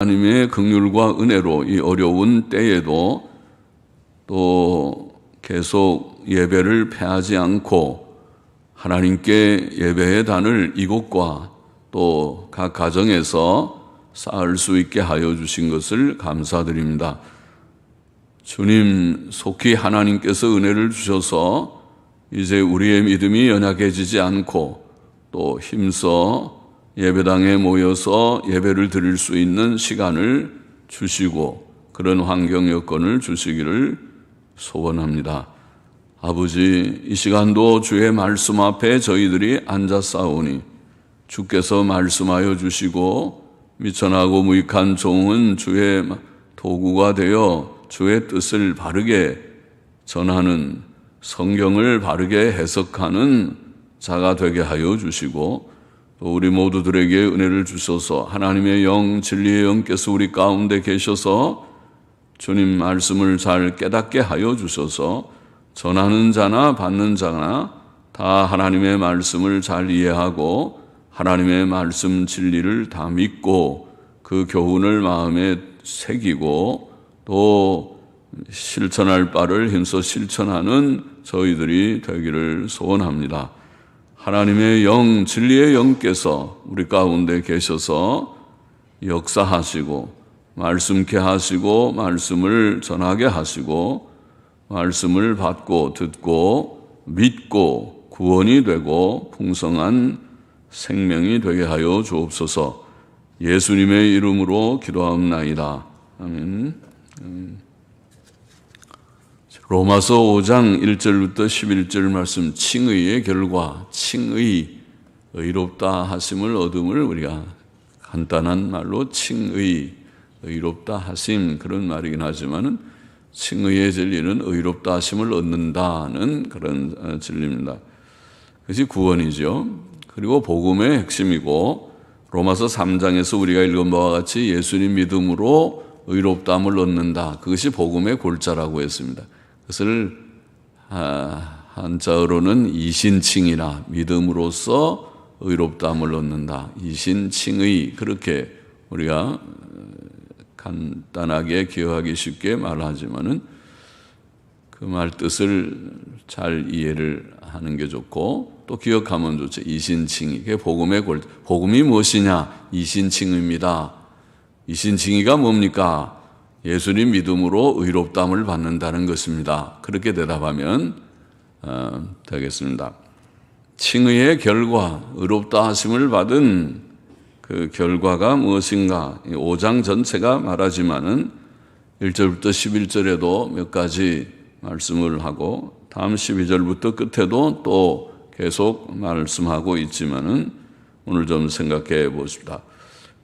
하나님의 긍휼과 은혜로 이 어려운 때에도 또 계속 예배를 패하지 않고 하나님께 예배의 단을 이곳과 또 각 가정에서 쌓을 수 있게 하여 주신 것을 감사드립니다. 주님, 속히 하나님께서 은혜를 주셔서 이제 우리의 믿음이 연약해지지 않고 또 힘써 예배당에 모여서 예배를 드릴 수 있는 시간을 주시고 그런 환경 여건을 주시기를 소원합니다. 아버지, 이 시간도 주의 말씀 앞에 저희들이 앉았사오니 주께서 말씀하여 주시고 미천하고 무익한 종은 주의 도구가 되어 주의 뜻을 바르게 전하는, 성경을 바르게 해석하는 자가 되게 하여 주시고 또 우리 모두들에게 은혜를 주셔서 하나님의 영, 진리의 영께서 우리 가운데 계셔서 주님 말씀을 잘 깨닫게 하여 주셔서 전하는 자나 받는 자나 다 하나님의 말씀을 잘 이해하고 하나님의 말씀 진리를 다 믿고 그 교훈을 마음에 새기고 또 실천할 바를 힘써 실천하는 저희들이 되기를 소원합니다. 하나님의 영, 진리의 영께서 우리 가운데 계셔서 역사하시고 말씀케 하시고 말씀을 전하게 하시고 말씀을 받고 듣고 믿고 구원이 되고 풍성한 생명이 되게 하여 주옵소서. 예수님의 이름으로 기도하옵나이다. 아멘. 로마서 5장 1절부터 11절 말씀, 칭의의 결과, 칭의, 의롭다 하심을 얻음을 우리가 간단한 말로 칭의, 의롭다 하심, 그런 말이긴 하지만은 칭의의 진리는 의롭다 하심을 얻는다는 그런 진리입니다. 그것이 구원이죠. 그리고 복음의 핵심이고 로마서 3장에서 우리가 읽은 바와 같이 예수님 믿음으로 의롭다함을 얻는다. 그것이 복음의 골자라고 했습니다. 그것을 한자어로는 이신칭이나 믿음으로써 의롭다함을 얻는다. 이신칭의, 그렇게 우리가 간단하게 기억하기 쉽게 말하지만은 그 말 뜻을 잘 이해를 하는 게 좋고 또 기억하면 좋죠. 이신칭의, 그게 복음의 골. 복음이 무엇이냐? 이신칭의입니다. 이신칭의가 뭡니까? 예수님 믿음으로 의롭다함을 받는다는 것입니다. 그렇게 대답하면 되겠습니다. 칭의의 결과, 의롭다 하심을 받은 그 결과가 무엇인가? 5장 전체가 말하지만은 1절부터 11절에도 몇 가지 말씀을 하고 다음 12절부터 끝에도 또 계속 말씀하고 있지만은 오늘 좀 생각해 보십시다.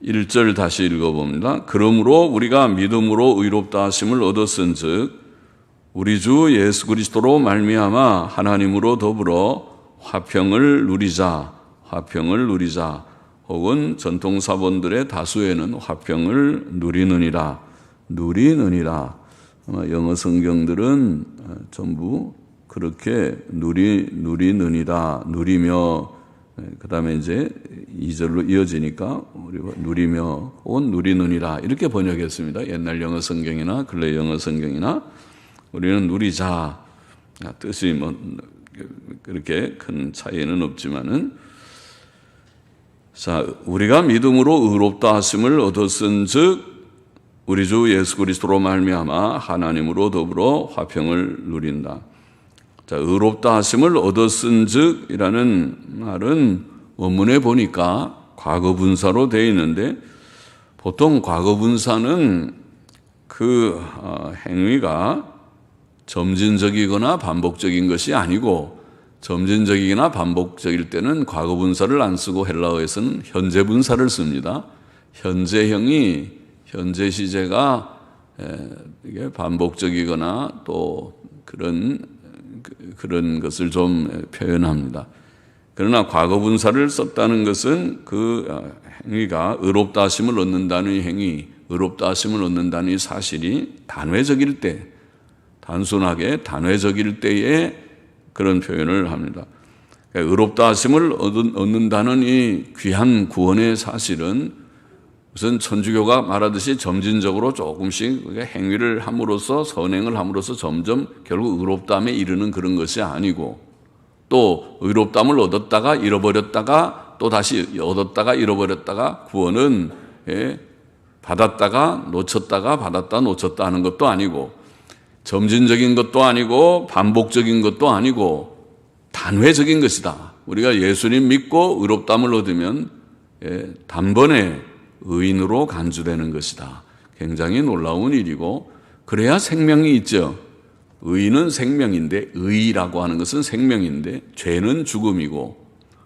1절 다시 읽어봅니다. 그러므로 우리가 믿음으로 의롭다 하심을 얻었은즉 우리 주 예수 그리스도로 말미암아 하나님으로 더불어 화평을 누리자 혹은 전통사본들의 다수에는 화평을 누리느니라. 영어 성경들은 전부 그렇게 누리느니라, 누리며, 그 다음에 이제 2절로 이어지니까 우리가 누리며 혹은 누리느니라 이렇게 번역했습니다. 옛날 영어 성경이나 근래 영어 성경이나 우리는 누리자, 뜻이 뭐 그렇게 큰 차이는 없지만은, 자, 우리가 믿음으로 의롭다 하심을 얻었은즉 우리 주 예수 그리스도로 말미암아 하나님으로 더불어 화평을 누린다. 자, 의롭다 하심을 얻었은즉이라는 말은 원문에 보니까 과거 분사로 되어 있는데 보통 과거 분사는 그 행위가 점진적이거나 반복적인 것이 아니고 점진적이거나 반복적일 때는 과거 분사를 안 쓰고 헬라어에서는 현재 분사를 씁니다. 현재형이 현재 시제가 이게 반복적이거나 또 그런 것을 좀 표현합니다. 그러나 과거 분사를 썼다는 것은 그 행위가 의롭다 하심을 얻는다는 행위, 의롭다 하심을 얻는다는 이 사실이 단회적일 때, 단순하게 단회적일 때에 그런 표현을 합니다. 의롭다 하심을 얻는다는 이 귀한 구원의 사실은 무슨 천주교가 말하듯이 점진적으로 조금씩 행위를 함으로써 선행을 함으로써 점점 결국 의롭다함에 이르는 그런 것이 아니고, 또 의롭다함을 얻었다가 잃어버렸다가 또 다시 얻었다가 잃어버렸다가 구원은 받았다가 놓쳤다가 받았다 놓쳤다 하는 것도 아니고, 점진적인 것도 아니고 반복적인 것도 아니고 단회적인 것이다. 우리가 예수님 믿고 의롭다함을 얻으면 단번에 의인으로 간주되는 것이다. 굉장히 놀라운 일이고, 그래야 생명이 있죠. 의인은 생명인데, 의라고 하는 것은 생명인데 죄는 죽음이고,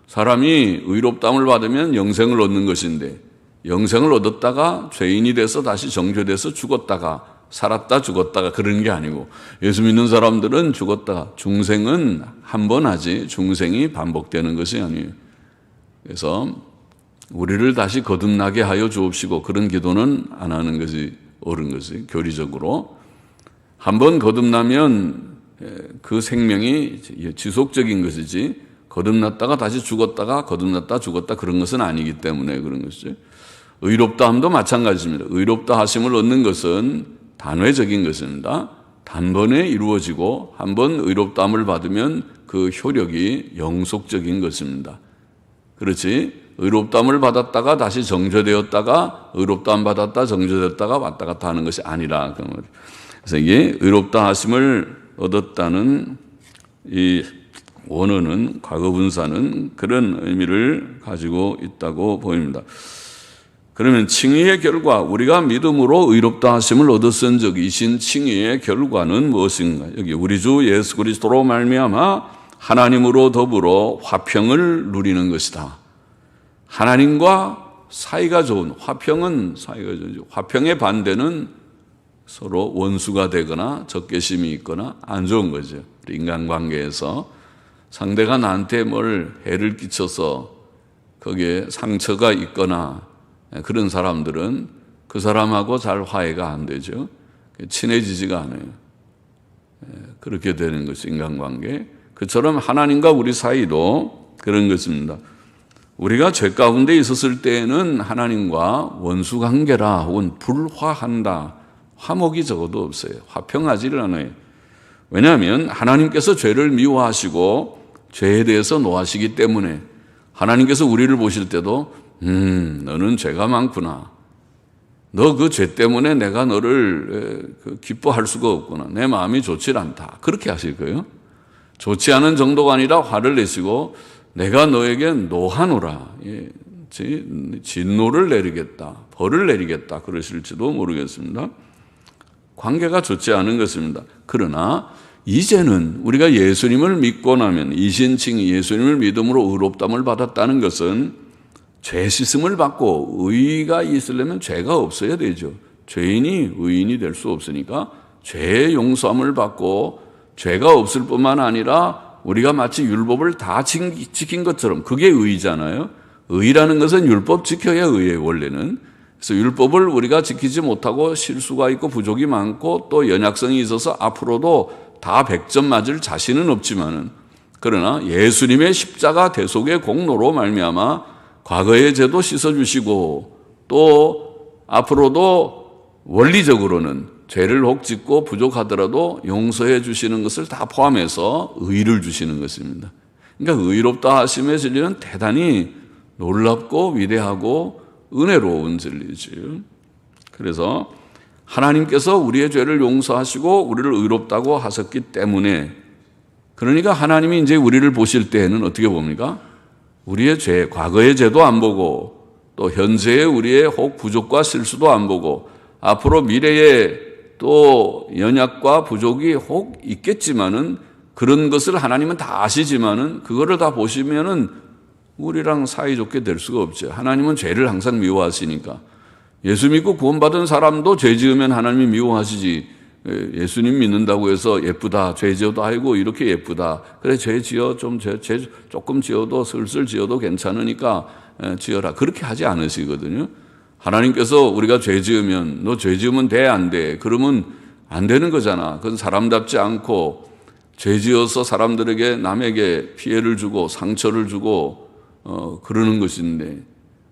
사람이 의롭다함을 받으면 영생을 얻는 것인데, 영생을 얻었다가 죄인이 돼서 다시 정죄돼서 죽었다가 살았다 죽었다가 그런 게 아니고, 예수 믿는 사람들은 죽었다가, 중생은 한 번 하지 중생이 반복되는 것이 아니에요. 그래서 우리를 다시 거듭나게 하여 주옵시고, 그런 기도는 안 하는 것이 옳은 것이, 교리적으로 한 번 거듭나면 그 생명이 지속적인 것이지, 거듭났다가 다시 죽었다가 거듭났다 죽었다 그런 것은 아니기 때문에 그런 것이죠. 의롭다함도 마찬가지입니다. 의롭다 하심을 얻는 것은 단회적인 것입니다. 단번에 이루어지고, 한 번 의롭다함을 받으면 그 효력이 영속적인 것입니다. 그렇지, 의롭다함을 받았다가 다시 정죄되었다가 의롭다함 받았다 정죄되었다가 왔다 갔다 하는 것이 아니라, 그래서 이게 의롭다 하심을 얻었다는 이 원어는, 과거분사는 그런 의미를 가지고 있다고 보입니다. 그러면 칭의의 결과, 우리가 믿음으로 의롭다 하심을 얻었은즉 이신 칭의의 결과는 무엇인가? 여기 우리 주 예수 그리스도로 말미암아 하나님으로 더불어 화평을 누리는 것이다. 하나님과 사이가 좋은, 화평은 사이가 좋은, 화평의 반대는 서로 원수가 되거나 적개심이 있거나 안 좋은 거죠. 인간관계에서 상대가 나한테 뭘 해를 끼쳐서 거기에 상처가 있거나 그런 사람들은 그 사람하고 잘 화해가 안 되죠. 친해지지가 않아요. 그렇게 되는 것이 인간관계. 그처럼 하나님과 우리 사이도 그런 것입니다. 우리가 죄 가운데 있었을 때에는 하나님과 원수관계라 혹은 불화한다, 화목이 적어도 없어요. 화평하지를 않아요. 왜냐하면 하나님께서 죄를 미워하시고 죄에 대해서 노하시기 때문에, 하나님께서 우리를 보실 때도 너는 죄가 많구나, 너 그 죄 때문에 내가 너를 기뻐할 수가 없구나, 내 마음이 좋지 않다, 그렇게 하실 거예요. 좋지 않은 정도가 아니라 화를 내시고 내가 너에게 노하노라, 진노를 내리겠다, 벌을 내리겠다 그러실지도 모르겠습니다. 관계가 좋지 않은 것입니다. 그러나 이제는 우리가 예수님을 믿고 나면, 이신칭이 예수님을 믿음으로 의롭다함을 받았다는 것은 죄 씻음을 받고 의가 있으려면 죄가 없어야 되죠. 죄인이 의인이 될 수 없으니까 죄의 용서함을 받고, 죄가 없을 뿐만 아니라 우리가 마치 율법을 다 지킨 것처럼, 그게 의잖아요. 의라는 것은 율법 지켜야 의예요, 원래는. 그래서 율법을 우리가 지키지 못하고 실수가 있고 부족이 많고 또 연약성이 있어서 앞으로도 다 100점 맞을 자신은 없지만은, 그러나 예수님의 십자가 대속의 공로로 말미암아 과거의 죄도 씻어주시고, 또 앞으로도 원리적으로는 죄를 혹 짓고 부족하더라도 용서해 주시는 것을 다 포함해서 의를 주시는 것입니다. 그러니까 의롭다 하심의 진리는 대단히 놀랍고 위대하고 은혜로운 진리죠. 그래서 하나님께서 우리의 죄를 용서하시고 우리를 의롭다고 하셨기 때문에, 그러니까 하나님이 이제 우리를 보실 때에는 어떻게 봅니까? 우리의 죄, 과거의 죄도 안 보고, 또 현재의 우리의 혹 부족과 실수도 안 보고, 앞으로 미래에 또 연약과 부족이 혹 있겠지만은, 그런 것을 하나님은 다 아시지만은 그거를 다 보시면은 우리랑 사이좋게 될 수가 없죠. 하나님은 죄를 항상 미워하시니까. 예수 믿고 구원받은 사람도 죄 지으면 하나님이 미워하시지, 예수님 믿는다고 해서 예쁘다, 죄 지어도 아이고 이렇게 예쁘다, 그래 죄 지어, 죄 조금 지어도 슬슬 지어도 괜찮으니까 지어라, 그렇게 하지 않으시거든요. 하나님께서 우리가 죄 지으면, 너 죄 지으면 돼, 안 돼? 그러면 안 되는 거잖아. 그건 사람답지 않고, 죄 지어서 사람들에게, 남에게 피해를 주고 상처를 주고 그러는 것인데,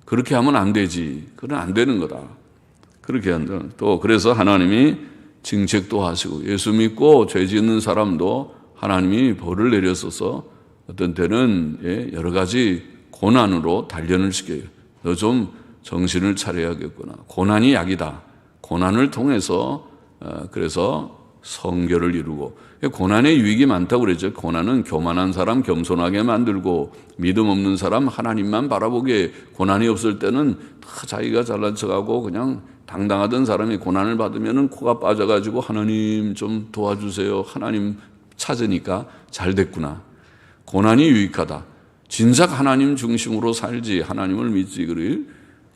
그렇게 하면 안 되지. 그건 안 되는 거다. 그렇게 한다. 또 그래서 하나님이 징책도 하시고 예수 믿고 죄 짓는 사람도 하나님이 벌을 내렸어서 어떤 때는 여러 가지 고난으로 단련을 시켜요. 너 좀 정신을 차려야겠구나. 고난이 약이다. 고난을 통해서 그래서 성결을 이루고 고난의 유익이 많다고 그랬죠. 고난은 교만한 사람 겸손하게 만들고 믿음 없는 사람 하나님만 바라보게 고난이 없을 때는 다 자기가 잘난 척하고 그냥 당당하던 사람이 고난을 받으면 코가 빠져가지고 하나님 좀 도와주세요. 하나님 찾으니까 잘 됐구나. 고난이 유익하다. 진작 하나님 중심으로 살지 하나님을 믿지 그래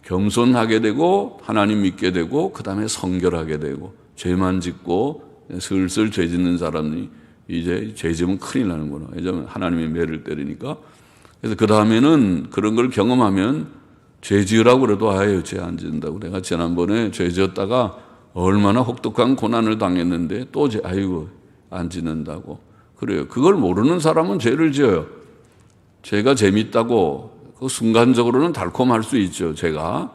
겸손하게 되고 하나님 믿게 되고 그 다음에 성결하게 되고 죄만 짓고 슬슬 죄 짓는 사람이 이제 죄 지으면 큰일 나는구나. 왜냐하면 하나님의 매를 때리니까. 그래서 그 다음에는 그런 걸 경험하면 죄 지으라고 그래도 아유 죄 안 짓는다고. 내가 지난번에 죄 지었다가 얼마나 혹독한 고난을 당했는데 또 아이고 안 짓는다고. 그래요. 그걸 모르는 사람은 죄를 지어요. 죄가 재밌다고 그 순간적으로는 달콤할 수 있죠. 죄가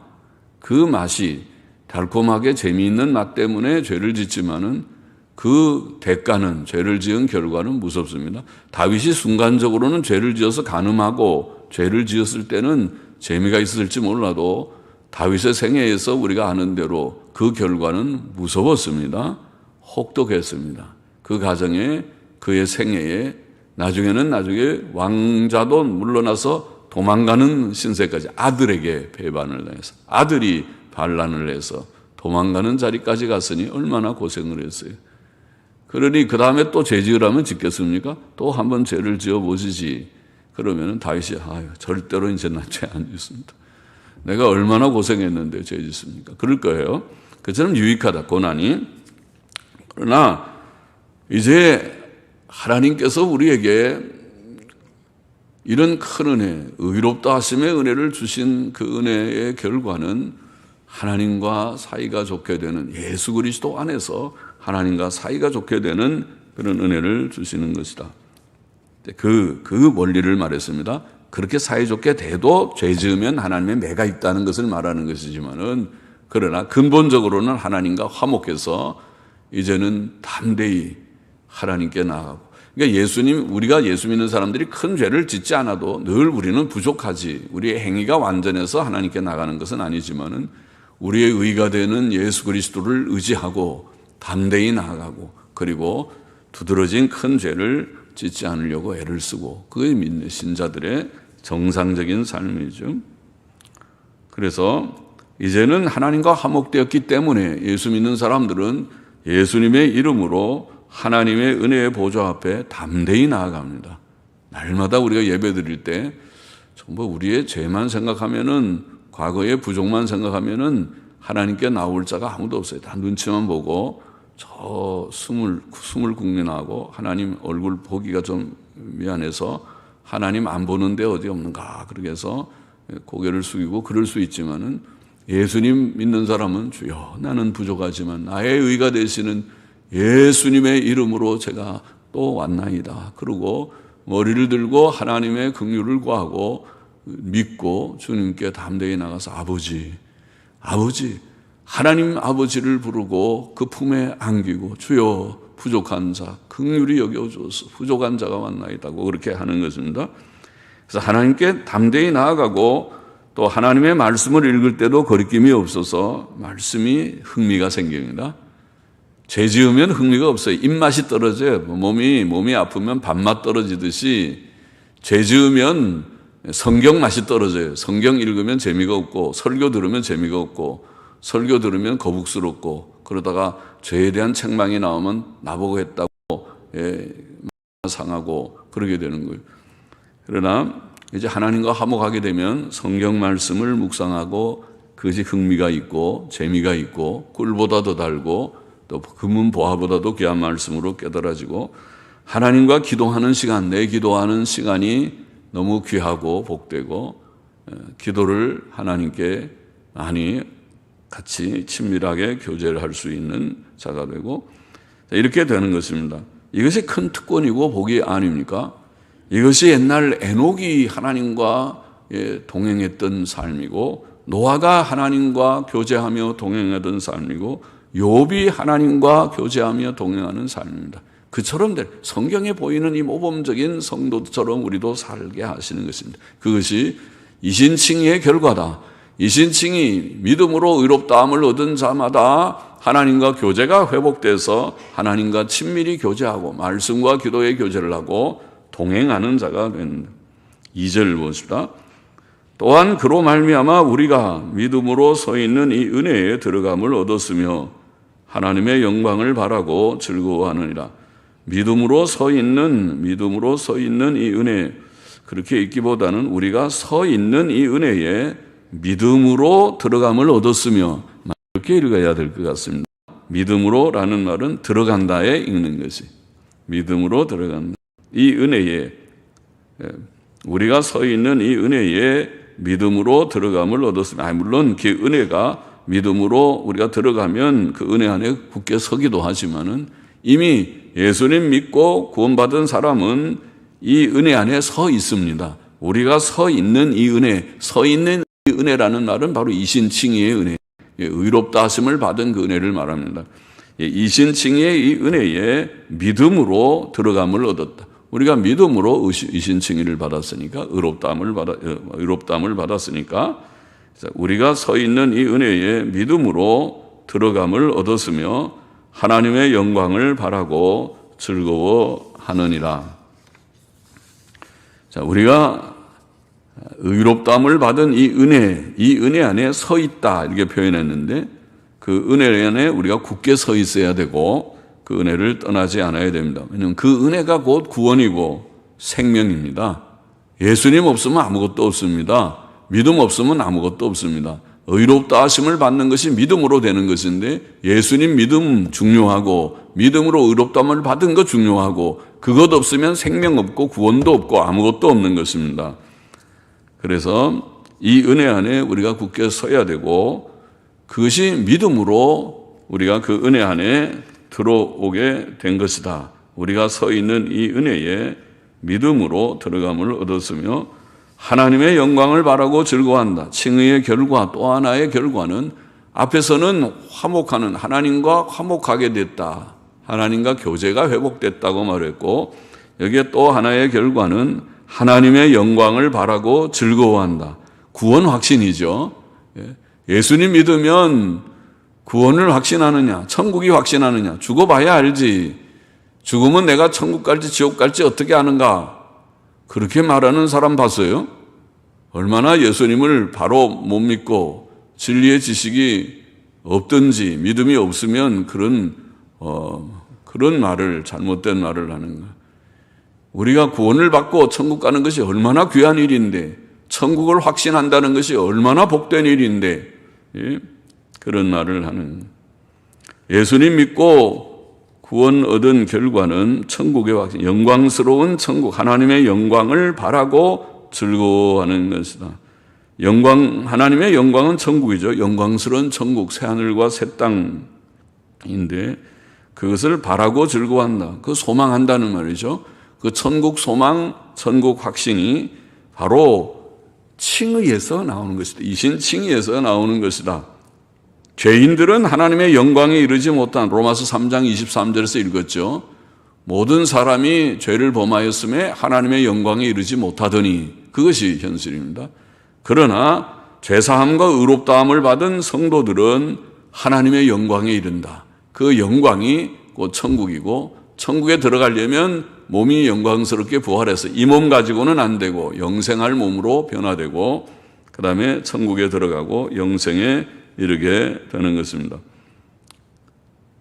그 맛이 달콤하게 재미있는 맛 때문에 죄를 짓지만은 그 대가는 죄를 지은 결과는 무섭습니다. 다윗이 순간적으로는 죄를 지어서 간음하고 죄를 지었을 때는 재미가 있었을지 몰라도 다윗의 생애에서 우리가 아는 대로 그 결과는 무서웠습니다. 혹독했습니다. 그 가정에 그의 생애에 나중에 왕자도 물러나서 도망가는 신세까지 아들에게 배반을 해서 아들이 반란을 해서 도망가는 자리까지 갔으니 얼마나 고생을 했어요. 그러니 그 다음에 또 죄 지으라면 짓겠습니까? 또 한번 죄를 지어 보시지. 그러면은 다윗이 아유 절대로 이제 난 죄 안 짓습니다. 내가 얼마나 고생했는데 죄 짓습니까? 그럴 거예요. 그처럼 유익하다 고난이. 그러나 이제 하나님께서 우리에게 이런 큰 은혜, 의롭다 하심의 은혜를 주신 그 은혜의 결과는 하나님과 사이가 좋게 되는 예수 그리스도 안에서 하나님과 사이가 좋게 되는 그런 은혜를 주시는 것이다. 그 원리를 말했습니다. 그렇게 사이좋게 돼도 죄 지으면 하나님의 매가 있다는 것을 말하는 것이지만은 그러나 근본적으로는 하나님과 화목해서 이제는 담대히 하나님께 나아가고. 그러니까 우리가 예수 믿는 사람들이 큰 죄를 짓지 않아도 늘 우리는 부족하지. 우리의 행위가 완전해서 하나님께 나가는 것은 아니지만은 우리의 의가 되는 예수 그리스도를 의지하고 담대히 나아가고 그리고 두드러진 큰 죄를 짓지 않으려고 애를 쓰고 그게 믿는 신자들의 정상적인 삶이죠. 그래서 이제는 하나님과 화목되었기 때문에 예수 믿는 사람들은 예수님의 이름으로 하나님의 은혜의 보좌 앞에 담대히 나아갑니다. 날마다 우리가 예배 드릴 때 전부 우리의 죄만 생각하면은 과거의 부족만 생각하면은 하나님께 나올 자가 아무도 없어요. 다 눈치만 보고 저 숨을 국민하고 하나님 얼굴 보기가 좀 미안해서 하나님 안 보는데 어디 없는가 그렇게 해서 고개를 숙이고 그럴 수 있지만은 예수님 믿는 사람은 주여 나는 부족하지만 나의 의가 되시는 예수님의 이름으로 제가 또 왔나이다. 그러고 머리를 들고 하나님의 긍휼을 구하고 믿고 주님께 담대히 나가서 아버지 하나님 아버지를 부르고 그 품에 안기고 주여 부족한 자 긍휼히 여겨주소서 부족한 자가 왔나이다고 그렇게 하는 것입니다. 그래서 하나님께 담대히 나아가고 또 하나님의 말씀을 읽을 때도 거리낌이 없어서 말씀이 흥미가 생깁니다. 죄 지으면 흥미가 없어요. 입맛이 떨어져요. 몸이 아프면 밥맛 떨어지듯이 죄 지으면 성경 맛이 떨어져요. 성경 읽으면 재미가 없고 설교 들으면 재미가 없고 설교 들으면 거북스럽고 그러다가 죄에 대한 책망이 나오면 나보고 했다고 상하고 그러게 되는 거예요. 그러나 이제 하나님과 화목하게 되면 성경 말씀을 묵상하고 그것이 흥미가 있고 재미가 있고 꿀보다 더 달고 또 금은 보화보다도 귀한 말씀으로 깨달아지고 하나님과 기도하는 시간, 내 기도하는 시간이 너무 귀하고 복되고 기도를 하나님께 많이 같이 친밀하게 교제를 할 수 있는 자가 되고 이렇게 되는 것입니다. 이것이 큰 특권이고 복이 아닙니까? 이것이 옛날 에녹이 하나님과 동행했던 삶이고 노아가 하나님과 교제하며 동행하던 삶이고 욥이 하나님과 교제하며 동행하는 삶입니다. 그처럼 성경에 보이는 이 모범적인 성도처럼 우리도 살게 하시는 것입니다. 그것이 이신칭의의 결과다. 이신칭의 믿음으로 의롭다함을 얻은 자마다 하나님과 교제가 회복돼서 하나님과 친밀히 교제하고 말씀과 기도의 교제를 하고 동행하는 자가 됩니다. 2절 보십시다. 또한 그로 말미암아 우리가 믿음으로 서 있는 이 은혜에 들어감을 얻었으며 하나님의 영광을 바라고 즐거워하느니라. 믿음으로 서 있는 이 은혜, 그렇게 읽기보다는 우리가 서 있는 이 은혜에 믿음으로 들어감을 얻었으며, 이렇게 읽어야 될 것 같습니다. 믿음으로라는 말은 들어간다에 읽는 것이, 믿음으로 들어간다. 이 은혜에, 우리가 서 있는 이 은혜에 믿음으로 들어감을 얻었으며, 물론 그 은혜가 믿음으로 우리가 들어가면 그 은혜 안에 굳게 서기도 하지만은 이미 예수님 믿고 구원받은 사람은 이 은혜 안에 서 있습니다. 우리가 서 있는 이 은혜, 서 있는 이 은혜라는 말은 바로 이신칭의의 은혜, 의롭다 하심을 받은 그 은혜를 말합니다. 이신칭의의 이 은혜에 믿음으로 들어감을 얻었다. 우리가 믿음으로 이신칭의를 받았으니까, 의롭다함을 받았으니까, 우리가 서 있는 이 은혜에 믿음으로 들어감을 얻었으며 하나님의 영광을 바라고 즐거워하느니라. 자, 우리가 의롭다함을 받은 이 은혜 안에 서 있다, 이렇게 표현했는데, 그 은혜 안에 우리가 굳게 서 있어야 되고 그 은혜를 떠나지 않아야 됩니다. 왜냐하면 그 은혜가 곧 구원이고 생명입니다. 예수님 없으면 아무것도 없습니다. 믿음 없으면 아무것도 없습니다. 의롭다 하심을 받는 것이 믿음으로 되는 것인데, 예수님 믿음 중요하고 믿음으로 의롭다함을 받은 것 중요하고, 그것 없으면 생명 없고 구원도 없고 아무것도 없는 것입니다. 그래서 이 은혜 안에 우리가 굳게 서야 되고, 그것이 믿음으로 우리가 그 은혜 안에 들어오게 된 것이다. 우리가 서 있는 이 은혜에 믿음으로 들어감을 얻었으며 하나님의 영광을 바라고 즐거워한다. 칭의의 결과, 또 하나의 결과는 앞에서는 화목하는, 하나님과 화목하게 됐다, 하나님과 교제가 회복됐다고 말했고, 여기에 또 하나의 결과는 하나님의 영광을 바라고 즐거워한다. 구원 확신이죠. 예수님 믿으면 구원을 확신하느냐, 천국이 확신하느냐, 죽어봐야 알지. 죽으면 내가 천국 갈지 지옥 갈지 어떻게 아는가? 그렇게 말하는 사람 봤어요? 얼마나 예수님을 바로 못 믿고 진리의 지식이 없든지 믿음이 없으면 그런 말을, 잘못된 말을 하는가. 우리가 구원을 받고 천국 가는 것이 얼마나 귀한 일인데, 천국을 확신한다는 것이 얼마나 복된 일인데, 그런 말을 하는. 예수님 믿고 구원 얻은 결과는 천국의 확신, 영광스러운 천국, 하나님의 영광을 바라고 즐거워하는 것이다. 하나님의 영광은 천국이죠. 영광스러운 천국, 새하늘과 새 땅인데 그것을 바라고 즐거워한다. 그 소망한다는 말이죠. 그 천국 소망, 천국 확신이 바로 칭의에서 나오는 것이다. 이신칭의에서 나오는 것이다. 죄인들은 하나님의 영광에 이르지 못한, 로마서 3장 23절에서 읽었죠. 모든 사람이 죄를 범하였음에 하나님의 영광에 이르지 못하더니, 그것이 현실입니다. 그러나 죄사함과 의롭다함을 받은 성도들은 하나님의 영광에 이른다. 그 영광이 곧 천국이고, 천국에 들어가려면 몸이 영광스럽게 부활해서 이 몸 가지고는 안 되고 영생할 몸으로 변화되고, 그 다음에 천국에 들어가고 영생에 이르게 되는 것입니다.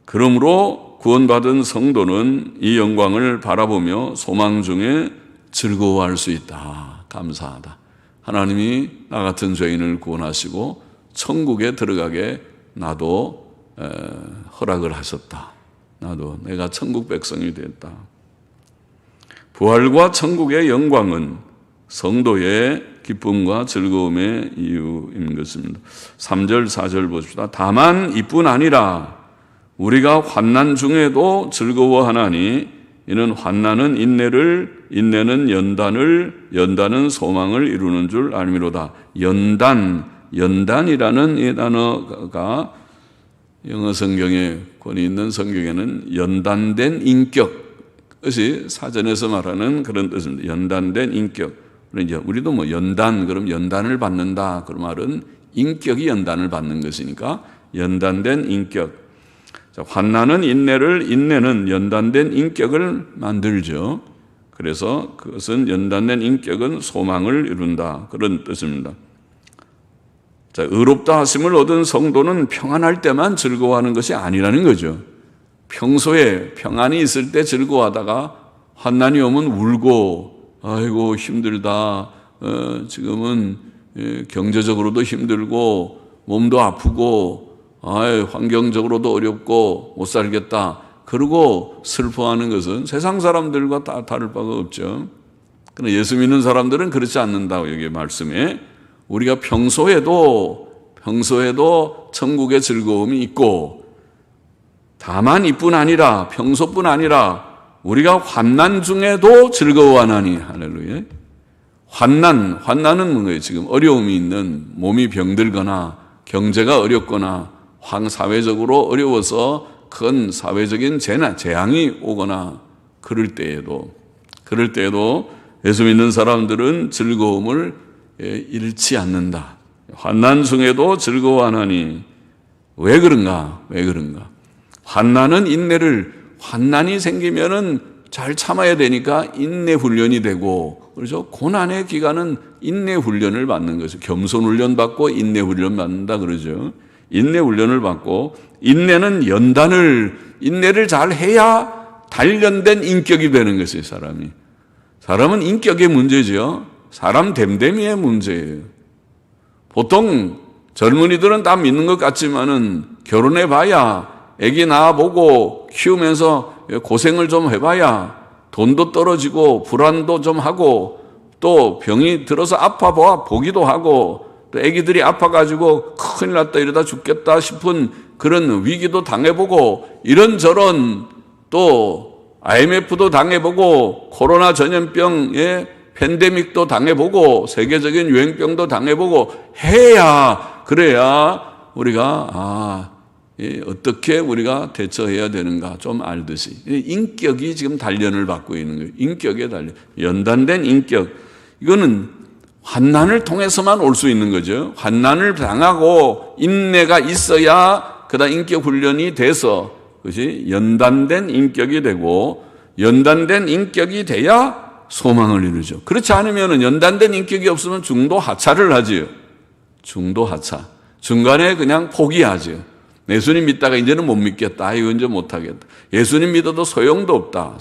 그러므로 구원받은 성도는 이 영광을 바라보며 소망 중에 즐거워할 수 있다. 감사하다. 하나님이 나 같은 죄인을 구원하시고 천국에 들어가게 나도 허락을 하셨다. 나도 내가 천국 백성이 됐다. 부활과 천국의 영광은 성도의 기쁨과 즐거움의 이유인 것입니다. 3절 4절 보십시다. 다만 이뿐 아니라 우리가 환난 중에도 즐거워하나니 이는 환난은 인내를, 인내는 연단을, 연단은 소망을 이루는 줄 알미로다. 연단, 연단이라는 이 단어가 영어 성경에 권위 있는 성경에는 연단된 인격, 그것이 사전에서 말하는 그런 뜻입니다. 연단된 인격. 우리도 뭐 연단, 그럼 연단을 받는다. 그 말은 인격이 연단을 받는 것이니까 연단된 인격. 자, 환난은 인내는 연단된 인격을 만들죠. 그래서 그것은 연단된 인격은 소망을 이룬다. 그런 뜻입니다. 자, 의롭다 하심을 얻은 성도는 평안할 때만 즐거워하는 것이 아니라는 거죠. 평소에 평안이 있을 때 즐거워하다가 환난이 오면 울고, 아이고 힘들다. 지금은 경제적으로도 힘들고 몸도 아프고 환경적으로도 어렵고 못 살겠다. 그러고 슬퍼하는 것은 세상 사람들과 다 다를 바가 없죠. 그러나 예수 믿는 사람들은 그렇지 않는다고 여기 말씀에 우리가 평소에도 천국의 즐거움이 있고 다만 이뿐 아니라 평소뿐 아니라 우리가 환난 중에도 즐거워하나니. 할렐루야. 환난은 뭐예요? 지금 어려움이 있는, 몸이 병들거나 경제가 어렵거나 사회적으로 어려워서 큰 사회적인 재앙이 오거나 그럴 때에도 예수 믿는 사람들은 즐거움을 잃지 않는다. 환난 중에도 즐거워하나니. 왜 그런가? 환난이 생기면은 잘 참아야 되니까 인내 훈련이 되고, 그렇죠? 고난의 기간은 인내 훈련을 받는 거죠. 겸손 훈련 받고 인내 훈련 받는다 그러죠. 인내 훈련을 받고, 인내는 인내를 잘 해야 단련된 인격이 되는 것이에요, 사람이. 사람은 인격의 문제죠. 사람 됨됨이의 문제예요. 보통 젊은이들은 다 믿는 것 같지만은 결혼해 봐야, 애기 낳아보고 키우면서 고생을 좀 해봐야 돈도 떨어지고 불안도 좀 하고 또 병이 들어서 보기도 하고 또 애기들이 아파가지고 큰일 났다 이러다 죽겠다 싶은 그런 위기도 당해보고 이런저런 또 IMF도 당해보고 코로나 전염병의 팬데믹도 당해보고 세계적인 유행병도 당해보고 그래야 우리가 어떻게 우리가 대처해야 되는가 좀 알듯이 인격이 지금 단련을 받고 있는 거예요. 인격의 단련, 연단된 인격. 이거는 환난을 통해서만 올 수 있는 거죠. 환난을 당하고 인내가 있어야 그다음 인격 훈련이 돼서 그것이 연단된 인격이 되고, 연단된 인격이 돼야 소망을 이루죠. 그렇지 않으면 연단된 인격이 없으면 중도 하차를 하지요. 중도 하차. 중간에 그냥 포기하지요. 예수님 믿다가 이제는 못 믿겠다. 이거 이제 못하겠다. 예수님 믿어도 소용도 없다.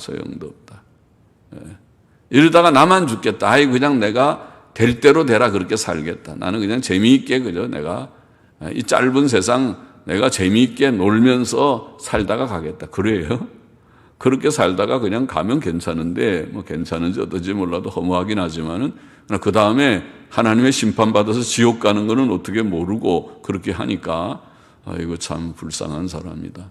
이러다가 나만 죽겠다. 그냥 내가 될 대로 되라 그렇게 살겠다. 나는 그냥 재미있게 내가 이 짧은 세상 내가 재미있게 놀면서 살다가 가겠다. 그래요? 그렇게 살다가 그냥 가면 괜찮은데 뭐 괜찮은지 어떨지 몰라도 허무하긴 하지만은 그 다음에 하나님의 심판받아서 지옥 가는 거는 어떻게 모르고 그렇게 하니까 이거 참 불쌍한 사람이다.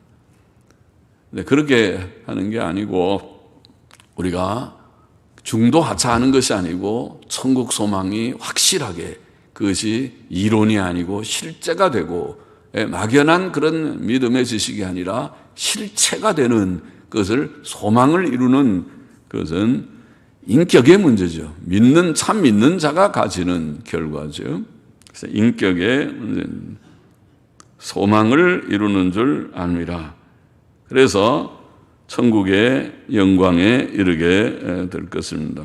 근데 그렇게 하는 게 아니고 우리가 중도 하차하는 것이 아니고 천국 소망이 확실하게 그것이 이론이 아니고 실제가 되고 막연한 그런 믿음의 지식이 아니라 실체가 되는 그것을 소망을 이루는 그것은 인격의 문제죠. 참 믿는 자가 가지는 결과죠. 그래서 인격의 문제는 소망을 이루는 줄 압니다. 그래서 천국의 영광에 이르게 될 것입니다.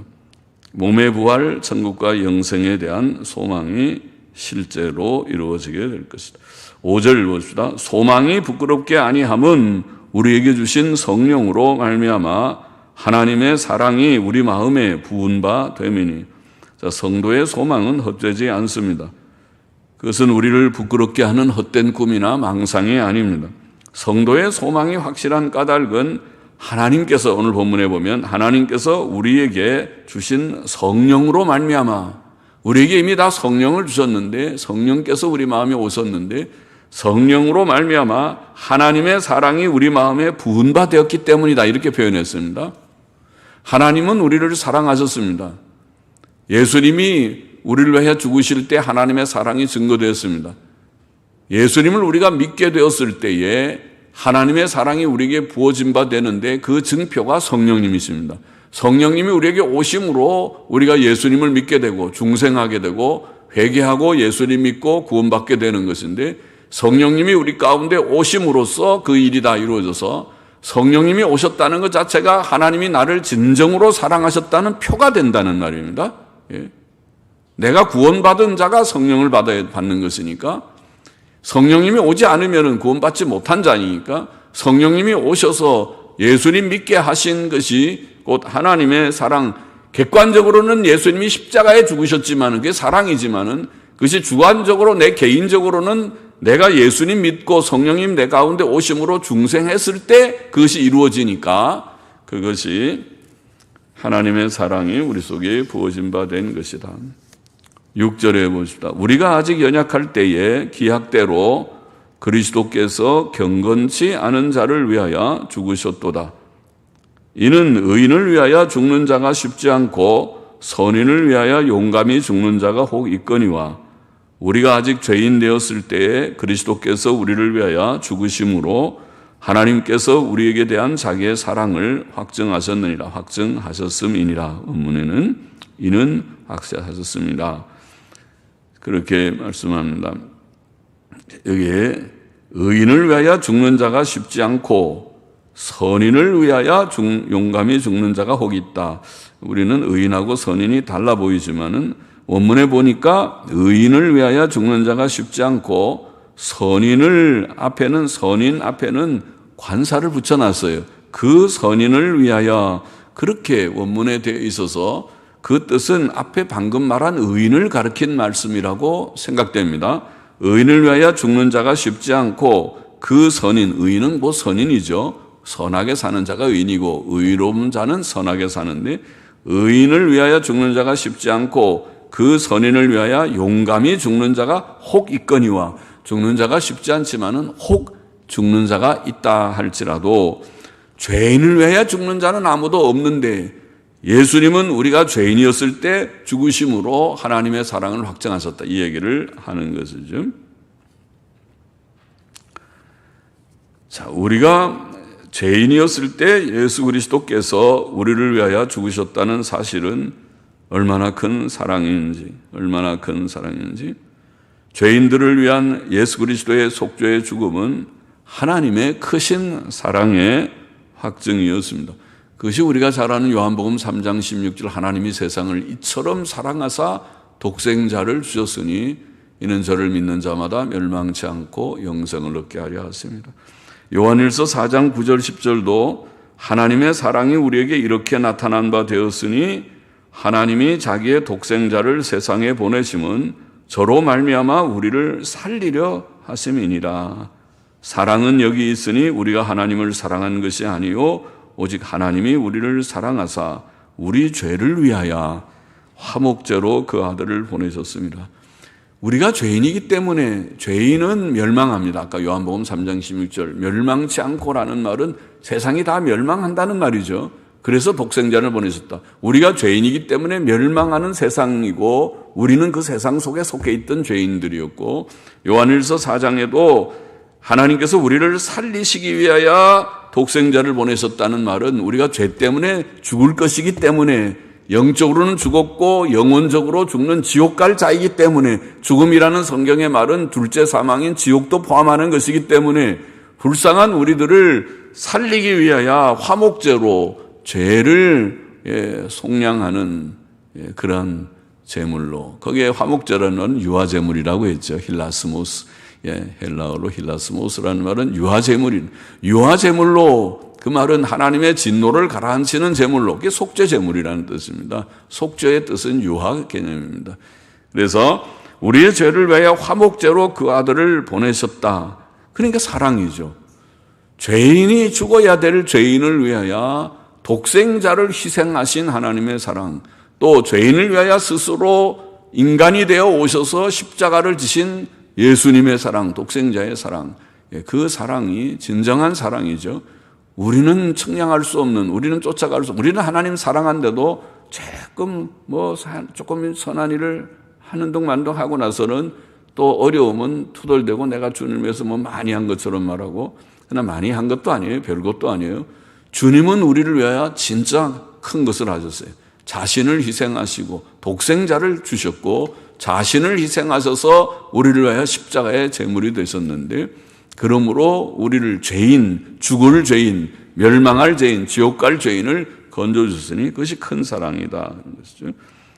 몸의 부활, 천국과 영생에 대한 소망이 실제로 이루어지게 될 것이다. 5절 봅시다. 소망이 부끄럽게 아니함은 우리에게 주신 성령으로 말미암아 하나님의 사랑이 우리 마음에 부은 바 됨이니. 자, 성도의 소망은 헛되지 않습니다. 그것은 우리를 부끄럽게 하는 헛된 꿈이나 망상이 아닙니다. 성도의 소망이 확실한 까닭은 하나님께서 오늘 본문에 보면 하나님께서 우리에게 주신 성령으로 말미암아, 우리에게 이미 다 성령을 주셨는데 성령께서 우리 마음에 오셨는데 성령으로 말미암아 하나님의 사랑이 우리 마음에 부은 바 되었기 때문이다. 이렇게 표현했습니다. 하나님은 우리를 사랑하셨습니다. 예수님이 우리를 위하여 죽으실 때 하나님의 사랑이 증거되었습니다. 예수님을 우리가 믿게 되었을 때에 하나님의 사랑이 우리에게 부어진 바 되는데 그 증표가 성령님이십니다. 성령님이 우리에게 오심으로 우리가 예수님을 믿게 되고 중생하게 되고 회개하고 예수님 믿고 구원받게 되는 것인데, 성령님이 우리 가운데 오심으로써 그 일이 다 이루어져서 성령님이 오셨다는 것 자체가 하나님이 나를 진정으로 사랑하셨다는 표가 된다는 말입니다. 예. 내가 구원받은 자가 성령을 받는 것이니까, 성령님이 오지 않으면 구원받지 못한 자니까 성령님이 오셔서 예수님 믿게 하신 것이 곧 하나님의 사랑, 객관적으로는 예수님이 십자가에 죽으셨지만 그게 사랑이지만은 그것이 주관적으로 내 개인적으로는 내가 예수님 믿고 성령님 내 가운데 오심으로 중생했을 때 그것이 이루어지니까 그것이 하나님의 사랑이 우리 속에 부어진 바 된 것이다. 6절에 보십시다. 우리가 아직 연약할 때에 기약대로 그리스도께서 경건치 않은 자를 위하여 죽으셨도다. 이는 의인을 위하여 죽는 자가 쉽지 않고 선인을 위하여 용감히 죽는 자가 혹 있거니와, 우리가 아직 죄인 되었을 때에 그리스도께서 우리를 위하여 죽으심으로 하나님께서 우리에게 대한 자기의 사랑을 확증하셨음이니라. 원문에는 이는 확증하셨습니다. 그렇게 말씀합니다. 여기에 의인을 위하여 죽는 자가 쉽지 않고 선인을 위하여 용감히 죽는 자가 혹 있다. 우리는 의인하고 선인이 달라 보이지만은 원문에 보니까 의인을 위하여 죽는 자가 쉽지 않고 선인 앞에는 관사를 붙여놨어요. 그 선인을 위하여, 그렇게 원문에 되어 있어서 그 뜻은 앞에 방금 말한 의인을 가리킨 말씀이라고 생각됩니다. 의인을 위하여 죽는 자가 쉽지 않고 그 선인, 의인은 뭐 선인이죠. 선하게 사는 자가 의인이고 의로운 자는 선하게 사는데, 의인을 위하여 죽는 자가 쉽지 않고 그 선인을 위하여 용감히 죽는 자가 혹 있거니와, 죽는 자가 쉽지 않지만은 혹 죽는 자가 있다 할지라도 죄인을 위하여 죽는 자는 아무도 없는데, 예수님은 우리가 죄인이었을 때 죽으심으로 하나님의 사랑을 확증하셨다, 이 얘기를 하는 것이죠. 자, 우리가 죄인이었을 때 예수 그리스도께서 우리를 위하여 죽으셨다는 사실은 얼마나 큰 사랑인지, 죄인들을 위한 예수 그리스도의 속죄의 죽음은 하나님의 크신 사랑의 확증이었습니다. 그것이 우리가 잘 아는 요한복음 3장 16절, 하나님이 세상을 이처럼 사랑하사 독생자를 주셨으니 이는 저를 믿는 자마다 멸망치 않고 영생을 얻게 하려 하십니다. 요한일서 4장 9절 10절도 하나님의 사랑이 우리에게 이렇게 나타난 바 되었으니 하나님이 자기의 독생자를 세상에 보내심은 저로 말미암아 우리를 살리려 하심이니라. 사랑은 여기 있으니 우리가 하나님을 사랑한 것이 아니요 오직 하나님이 우리를 사랑하사 우리 죄를 위하여 화목제로 그 아들을 보내셨습니다. 우리가 죄인이기 때문에 죄인은 멸망합니다. 아까 요한복음 3장 16절 멸망치 않고라는 말은 세상이 다 멸망한다는 말이죠. 그래서 독생자를 보내셨다. 우리가 죄인이기 때문에 멸망하는 세상이고 우리는 그 세상 속에 속해 있던 죄인들이었고, 요한일서 4장에도 하나님께서 우리를 살리시기 위하여 독생자를 보내셨다는 말은 우리가 죄 때문에 죽을 것이기 때문에, 영적으로는 죽었고 영혼적으로 죽는 지옥 갈 자이기 때문에, 죽음이라는 성경의 말은 둘째 사망인 지옥도 포함하는 것이기 때문에 불쌍한 우리들을 살리기 위하여 화목제로 죄를 속량하는 그런 제물로, 거기에 화목제라는 유아제물이라고 했죠. 힐라스모스, 헬라어로 힐라스모스라는 말은 유아제물로, 그 말은 하나님의 진노를 가라앉히는 제물로, 그게 속죄제물이라는 뜻입니다. 속죄의 뜻은 유아 개념입니다. 그래서 우리의 죄를 위하여 화목제로 그 아들을 보내셨다. 그러니까 사랑이죠. 죄인이 죽어야 될 죄인을 위하여 독생자를 희생하신 하나님의 사랑, 또 죄인을 위하여 스스로 인간이 되어 오셔서 십자가를 지신 예수님의 사랑, 독생자의 사랑, 그 사랑이 진정한 사랑이죠. 우리는 측량할 수 없는, 우리는 쫓아갈 수 없는, 우리는 하나님 사랑한데도 조금 선한 일을 한동만동 하고 나서는 또 어려우면 투덜대고 내가 주님을 위해서 뭐 많이 한 것처럼 말하고, 그러나 많이 한 것도 아니에요. 별것도 아니에요. 주님은 우리를 위하여 진짜 큰 것을 하셨어요. 자신을 희생하시고 독생자를 주셨고 자신을 희생하셔서 우리를 위하여 십자가의 제물이 되셨는데, 그러므로 우리를 죄인, 죽을 죄인, 멸망할 죄인, 지옥 갈 죄인을 건져주셨으니 그것이 큰 사랑이다.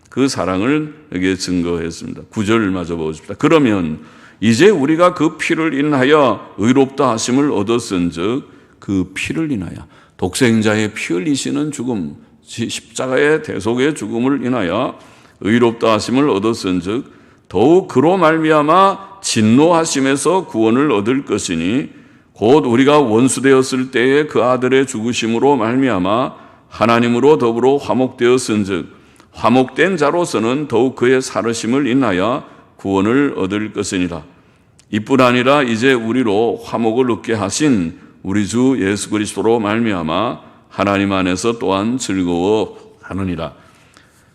그 사랑을 여기에 증거했습니다. 9절 마저 보십시다. 그러면 이제 우리가 그 피를 인하여 의롭다 하심을 얻었은즉, 그 피를 인하여 독생자의 피 흘리시는 죽음, 십자가의 대속의 죽음을 인하여 의롭다 하심을 얻었은즉 더욱 그로 말미암아 진노하심에서 구원을 얻을 것이니, 곧 우리가 원수되었을 때에 그 아들의 죽으심으로 말미암아 하나님으로 더불어 화목되었은즉 화목된 자로서는 더욱 그의 살으심을 인하여 구원을 얻을 것이니라. 이뿐 아니라 이제 우리로 화목을 얻게 하신 우리 주 예수 그리스도로 말미암아 하나님 안에서 또한 즐거워하느니라.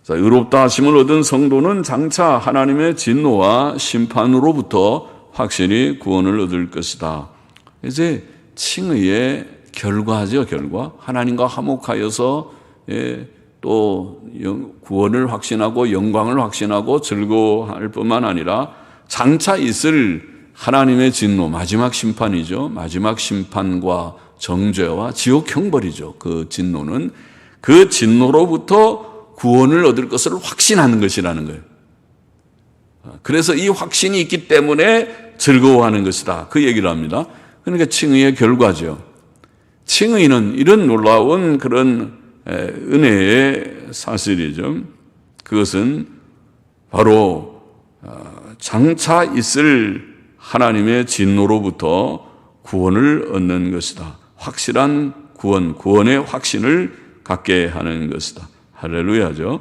자, 의롭다 하심을 얻은 성도는 장차 하나님의 진노와 심판으로부터 확실히 구원을 얻을 것이다. 이제 칭의의 결과죠, 결과. 하나님과 화목하여서 또 구원을 확신하고 영광을 확신하고 즐거워할 뿐만 아니라 장차 있을 하나님의 진노, 마지막 심판이죠. 마지막 심판과 정죄와 지옥 형벌이죠. 그 진노는 그 진노로부터 구원을 얻을 것을 확신하는 것이라는 거예요. 그래서 이 확신이 있기 때문에 즐거워하는 것이다. 그 얘기를 합니다. 그러니까 칭의의 결과죠. 칭의는 이런 놀라운 그런 은혜의 사실이죠. 그것은 바로 장차 있을 하나님의 진노로부터 구원을 얻는 것이다. 확실한 구원, 구원의 확신을 갖게 하는 것이다. 할렐루야죠.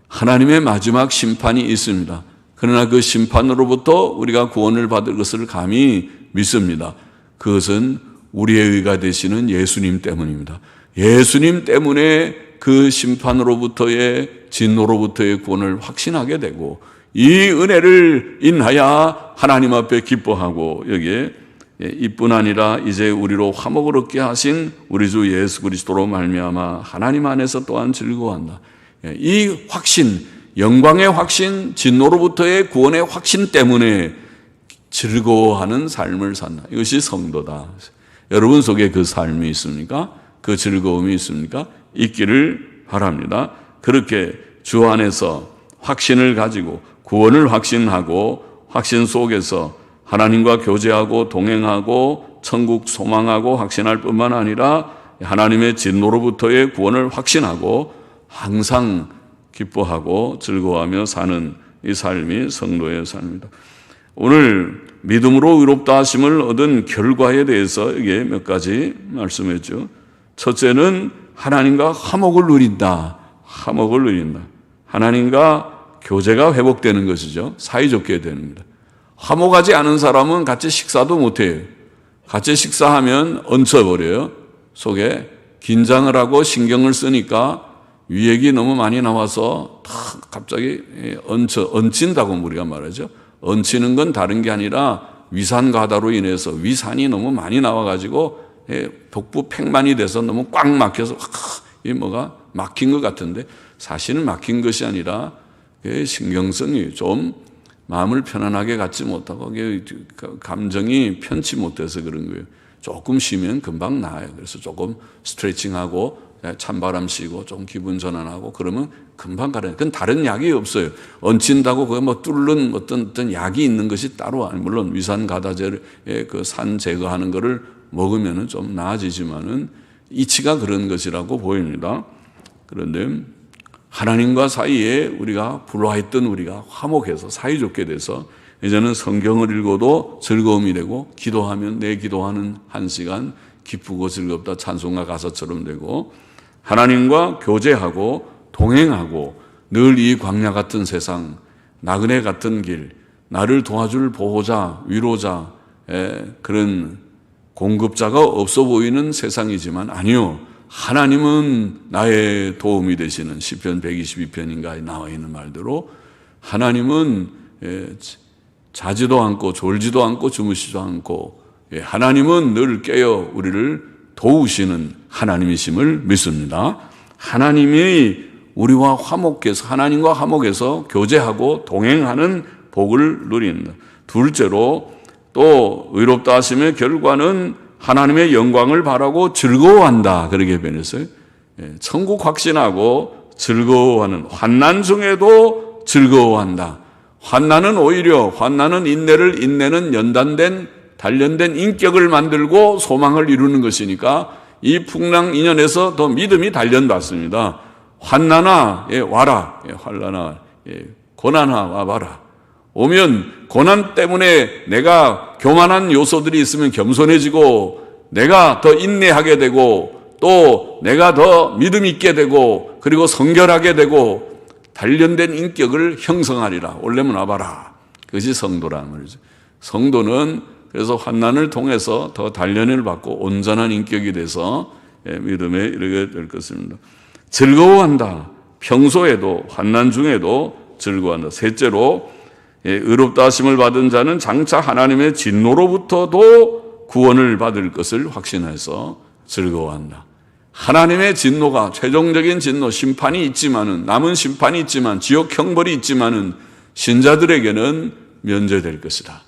하나님의 마지막 심판이 있습니다. 그러나 그 심판으로부터 우리가 구원을 받을 것을 감히 믿습니다. 그것은 우리의 의가 되시는 예수님 때문입니다. 예수님 때문에 그 심판으로부터의 진노로부터의 구원을 확신하게 되고, 이 은혜를 인하여 하나님 앞에 기뻐하고, 여기에 이뿐 아니라 이제 우리로 화목을 얻게 하신 우리 주 예수 그리스도로 말미암아 하나님 안에서 또한 즐거워한다. 이 확신, 영광의 확신, 진노로부터의 구원의 확신 때문에 즐거워하는 삶을 산다. 이것이 성도다. 여러분 속에 그 삶이 있습니까? 그 즐거움이 있습니까? 있기를 바랍니다. 그렇게 주 안에서 확신을 가지고 구원을 확신하고 확신 속에서 하나님과 교제하고 동행하고 천국 소망하고 확신할 뿐만 아니라 하나님의 진노로부터의 구원을 확신하고 항상 기뻐하고 즐거워하며 사는 이 삶이 성도의 삶입니다. 오늘 믿음으로 의롭다 하심을 얻은 결과에 대해서 이게 몇 가지 말씀했죠. 첫째는 하나님과 화목을 누린다. 화목을 누린다. 하나님과 교제가 회복되는 것이죠. 사이좋게 되는 겁니다. 화목하지 않은 사람은 같이 식사도 못해요. 같이 식사하면 얹혀버려요. 속에 긴장을 하고 신경을 쓰니까 위액이 너무 많이 나와서 갑자기 얹힌다고 우리가 말하죠. 얹히는 건 다른 게 아니라 위산 과다로 인해서 위산이 너무 많이 나와가지고 복부 팽만이 돼서 너무 꽉 막혀서 이 뭐가 막힌 것 같은데 사실은 막힌 것이 아니라 신경성이 좀 마음을 편안하게 갖지 못하고 감정이 편치 못해서 그런 거예요. 조금 쉬면 금방 나아요. 그래서 조금 스트레칭하고 찬바람 쉬고 좀 기분 전환하고 그러면 금방 가라요. 그건 다른 약이 없어요. 얹힌다고 그거 뭐 뚫는 어떤 약이 있는 것이 따로 아니에요. 물론 위산 가다제를 그 산 제거하는 거를 먹으면은 좀 나아지지만은 이치가 그런 것이라고 보입니다. 그런데 하나님과 사이에 우리가 불화했던 우리가 화목해서 사이좋게 돼서 이제는 성경을 읽어도 즐거움이 되고 기도하면 내 기도하는 한 시간 기쁘고 즐겁다 찬송가 가사처럼 되고 하나님과 교제하고 동행하고 늘 이 광야 같은 세상 나그네 같은 길 나를 도와줄 보호자 위로자 그런 공급자가 없어 보이는 세상이지만 아니요. 하나님은 나의 도움이 되시는 시편 122편인가에 나와 있는 말대로 하나님은 자지도 않고 졸지도 않고 주무시지도 않고 하나님은 늘 깨어 우리를 도우시는 하나님이심을 믿습니다. 하나님이 우리와 화목해서 하나님과 화목해서 교제하고 동행하는 복을 누린다. 둘째로 또 의롭다 하심의 결과는 하나님의 영광을 바라고 즐거워한다. 그렇게 변했어요. 천국 확신하고 즐거워하는, 환난 중에도 즐거워한다. 환난은 인내를, 인내는 단련된 인격을 만들고 소망을 이루는 것이니까 이 풍랑 인연에서 더 믿음이 단련받습니다. 환난아 와라, 환난아 고난아 와봐라. 오면 고난 때문에 내가 교만한 요소들이 있으면 겸손해지고, 내가 더 인내하게 되고, 또 내가 더 믿음 있게 되고, 그리고 성결하게 되고 단련된 인격을 형성하리라. 올려면 와봐라. 그것이 성도라는 말이죠. 성도는 그래서 환난을 통해서 더 단련을 받고 온전한 인격이 돼서 믿음에 이르게 될 것입니다. 즐거워한다. 평소에도 환난 중에도 즐거워한다. 셋째로 의롭다 하심을 받은 자는 장차 하나님의 진노로부터도 구원을 받을 것을 확신해서 즐거워한다. 하나님의 진노가 최종적인 진노, 심판이 있지만은, 남은 심판이 있지만, 지옥 형벌이 있지만은 신자들에게는 면제될 것이다.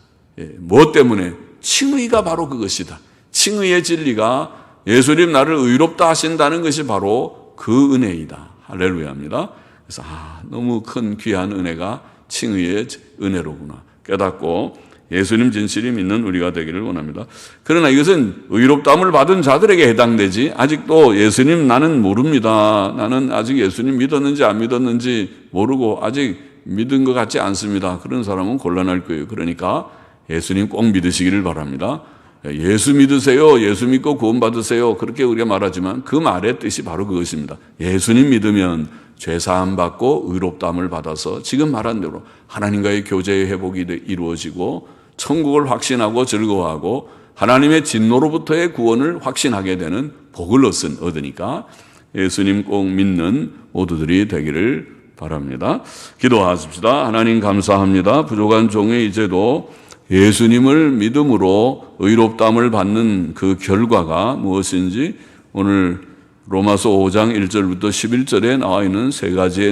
무엇 때문에? 칭의가 바로 그것이다. 칭의의 진리가 예수님 나를 의롭다 하신다는 것이 바로 그 은혜이다. 할렐루야입니다. 그래서 너무 큰 귀한 은혜가 칭의의 은혜로구나 깨닫고 예수님 진실이 믿는 우리가 되기를 원합니다. 그러나 이것은 의롭다함을 받은 자들에게 해당되지, 아직도 예수님 나는 모릅니다, 나는 아직 예수님 믿었는지 안 믿었는지 모르고 아직 믿은 것 같지 않습니다, 그런 사람은 곤란할 거예요. 그러니까 예수님 꼭 믿으시기를 바랍니다. 예수 믿으세요, 예수 믿고 구원 받으세요, 그렇게 우리가 말하지만 그 말의 뜻이 바로 그것입니다. 예수님 믿으면 죄사함 받고 의롭다함을 받아서 지금 말한 대로 하나님과의 교제의 회복이 이루어지고 천국을 확신하고 즐거워하고 하나님의 진노로부터의 구원을 확신하게 되는 복을 얻으니까 예수님 꼭 믿는 모두들이 되기를 바랍니다. 기도하십시다. 하나님 감사합니다. 부족한 종의 이제도 예수님을 믿음으로 의롭다함을 받는 그 결과가 무엇인지 오늘 로마서 5장 1절부터 11절에 나와 있는 세 가지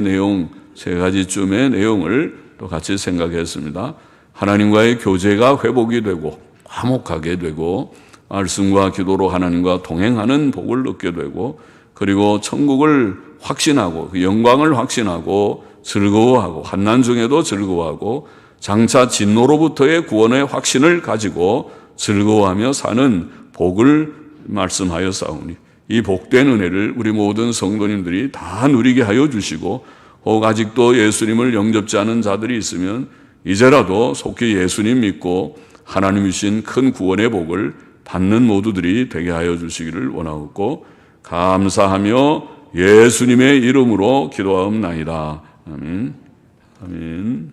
쯤의 내용을 또 같이 생각했습니다. 하나님과의 교제가 회복이 되고 화목하게 되고 말씀과 기도로 하나님과 동행하는 복을 얻게 되고, 그리고 천국을 확신하고 그 영광을 확신하고 즐거워하고 환난 중에도 즐거워하고 장차 진노로부터의 구원의 확신을 가지고 즐거워하며 사는 복을 말씀하여 싸우니 이 복된 은혜를 우리 모든 성도님들이 다 누리게 하여 주시고, 혹 아직도 예수님을 영접지 않은 자들이 있으면 이제라도 속히 예수님 믿고 하나님이신 큰 구원의 복을 받는 모두들이 되게 하여 주시기를 원하옵고 감사하며 예수님의 이름으로 기도하옵나이다. 아멘. 아멘.